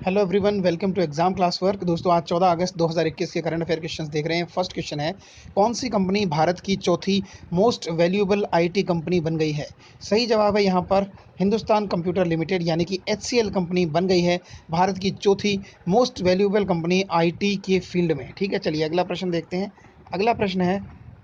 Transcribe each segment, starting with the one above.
Hello everyone, welcome to exam class work. दोस्तों, आज 14 अगस्त 2021 के करंट अफेयर क्वेश्चंस देख रहे हैं। फर्स्ट क्वेश्चन है, कौन सी कंपनी भारत की चौथी मोस्ट वैल्यूएबल आईटी कंपनी बन गई है? सही जवाब है यहाँ पर हिंदुस्तान कंप्यूटर लिमिटेड यानी कि एचसीएल कंपनी बन गई है भारत की चौथी मोस्ट वैल्यूएबल कंपनी आईटी के फील्ड में। ठीक है, चलिए अगला प्रश्न देखते हैं। अगला प्रश्न है,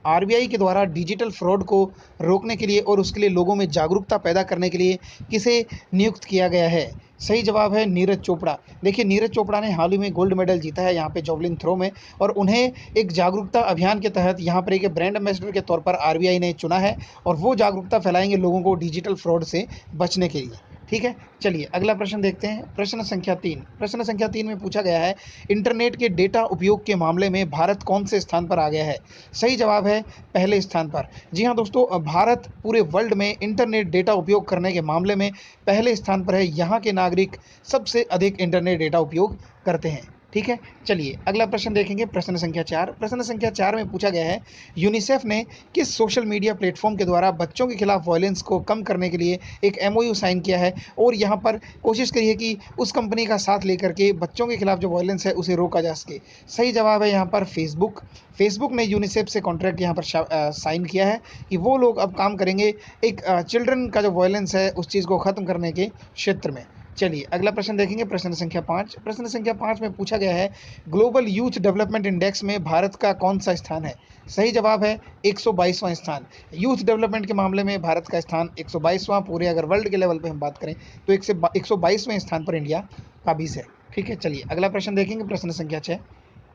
आरबीआई के द्वारा डिजिटल फ्रॉड को रोकने के लिए और उसके लिए लोगों में जागरूकता पैदा करने के लिए किसे नियुक्त किया गया है? सही जवाब है नीरज चोपड़ा। देखिए, नीरज चोपड़ा ने हाल ही में गोल्ड मेडल जीता है यहाँ पे जॉवलिन थ्रो में, और उन्हें एक जागरूकता अभियान के तहत यहाँ पर एक ब्रांड एम्बेसडर के तौर पर आरबीआई ने चुना है, और वो जागरूकता फैलाएंगे लोगों को डिजिटल फ्रॉड से बचने के लिए। ठीक है, चलिए अगला प्रश्न देखते हैं। प्रश्न संख्या 3। प्रश्न संख्या 3 में पूछा गया है, इंटरनेट के डेटा उपयोग के मामले में भारत कौन से स्थान पर आ गया है? सही जवाब है पहले स्थान पर। जी हाँ दोस्तों, भारत पूरे वर्ल्ड में इंटरनेट डेटा उपयोग करने के मामले में पहले स्थान पर है। यहाँ के नागरिक सबसे अधिक इंटरनेट डेटा उपयोग करते हैं। ठीक है, चलिए अगला प्रश्न देखेंगे। प्रश्न संख्या 4। प्रश्न संख्या 4 में पूछा गया है, यूनिसेफ ने किस सोशल मीडिया प्लेटफॉर्म के द्वारा बच्चों के खिलाफ वायलेंस को कम करने के लिए एक एमओयू साइन किया है, और यहाँ पर कोशिश करी है कि उस कंपनी का साथ लेकर के बच्चों के खिलाफ जो वायलेंस है उसे रोका जा सके? सही जवाब है यहाँ पर फेसबुक। फेसबुक ने यूनिसेफ से कॉन्ट्रैक्ट यहाँ पर साइन किया है कि वो लोग अब काम करेंगे एक चिल्ड्रन का जो वायलेंस है उस चीज़ को ख़त्म करने के क्षेत्र में। चलिए अगला प्रश्न देखेंगे। प्रश्न संख्या 5। प्रश्न संख्या 5 में पूछा गया है, ग्लोबल यूथ डेवलपमेंट इंडेक्स में भारत का कौन सा स्थान है? सही जवाब है 122वां स्थान। यूथ डेवलपमेंट के मामले में भारत का स्थान 122वां, पूरे अगर वर्ल्ड के लेवल पे हम बात करें तो 122वें स्थान पर इंडिया काबिज है। ठीक है, चलिए अगला प्रश्न देखेंगे। प्रश्न संख्या 6।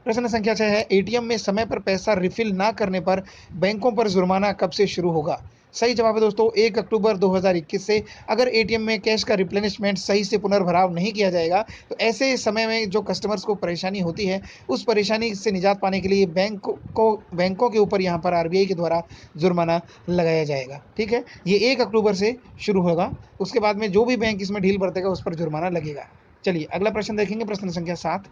प्रश्न संख्या 6 है, एटीएम में समय पर पैसा रिफिल ना करने पर बैंकों पर जुर्माना कब से शुरू होगा? सही जवाब है दोस्तों 1 अक्टूबर 2021 से। अगर एटीएम में कैश का रिप्लेनिशमेंट सही से पुनर्भराव नहीं किया जाएगा तो ऐसे समय में जो कस्टमर्स को परेशानी होती है, उस परेशानी से निजात पाने के लिए बैंकों के ऊपर यहाँ पर आरबीआई के द्वारा जुर्माना लगाया जाएगा। ठीक है, ये 1 अक्टूबर से शुरू होगा। उसके बाद में जो भी बैंक इसमें ढील बरतेगा उस पर जुर्माना लगेगा। चलिए अगला प्रश्न देखेंगे। प्रश्न संख्या 7।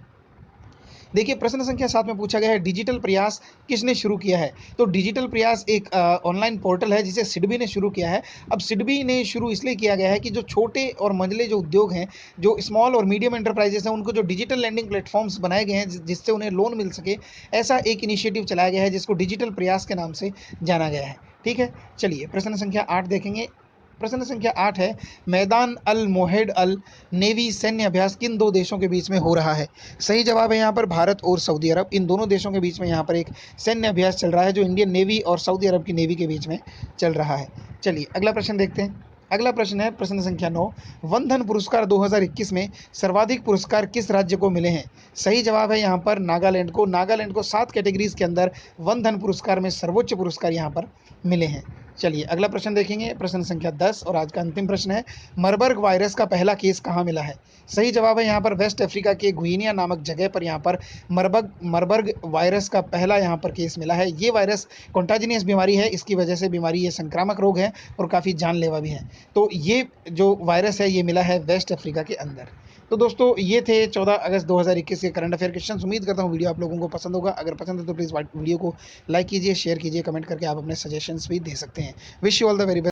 देखिए, प्रश्न संख्या 7 में पूछा गया है, डिजिटल प्रयास किसने शुरू किया है? तो डिजिटल प्रयास एक ऑनलाइन पोर्टल है जिसे सिडबी ने शुरू किया है। अब सिडबी ने शुरू इसलिए किया गया है कि जो छोटे और मंझले जो उद्योग हैं, जो स्मॉल और मीडियम एंटरप्राइजेस हैं, उनको जो डिजिटल लैंडिंग प्लेटफॉर्म्स बनाए गए हैं जिससे उन्हें लोन मिल सके, ऐसा एक इनिशिएटिव चलाया गया है जिसको डिजिटल प्रयास के नाम से जाना गया है। ठीक है, चलिए प्रश्न संख्या 8 देखेंगे। प्रश्न संख्या 8 है, मैदान अल मोहेड अल नेवी सैन्य अभ्यास किन दो देशों के बीच में हो रहा है? सही जवाब है यहाँ पर भारत और सऊदी अरब। इन दोनों देशों के बीच में यहाँ पर एक सैन्य अभ्यास चल रहा है जो इंडियन नेवी और सऊदी अरब की नेवी के बीच में चल रहा है। चलिए अगला प्रश्न देखते हैं। अगला प्रश्न है प्रश्न संख्या 9, वन धन पुरस्कार 2021 में सर्वाधिक पुरस्कार किस राज्य को मिले हैं? सही जवाब है यहाँ पर नागालैंड को। नागालैंड को 7 कैटेगरीज के अंदर वन धन पुरस्कार में सर्वोच्च पुरस्कार यहाँ पर मिले हैं। चलिए अगला प्रश्न देखेंगे। प्रश्न संख्या 10 और आज का अंतिम प्रश्न है, मरबर्ग वायरस का पहला केस कहाँ मिला है? सही जवाब है यहाँ पर वेस्ट अफ्रीका के गुइनिया नामक जगह पर यहाँ पर मरबर्ग वायरस का पहला यहाँ पर केस मिला है। ये वायरस कॉन्टाजिनियस बीमारी है, इसकी वजह से बीमारी ये संक्रामक रोग है और काफ़ी जानलेवा भी है। तो ये जो वायरस है ये मिला है वेस्ट अफ्रीका के अंदर। तो दोस्तों, ये थे 14 अगस्त 2021 के करंट अफेयर क्वेश्चन। उम्मीद करता हूँ वीडियो आप लोगों को पसंद होगा। अगर पसंद है तो प्लीज़ वीडियो को लाइक कीजिए, शेयर कीजिए, कमेंट करके आप अपने सजेशंस भी दे सकते हैं। Wish you all the very best.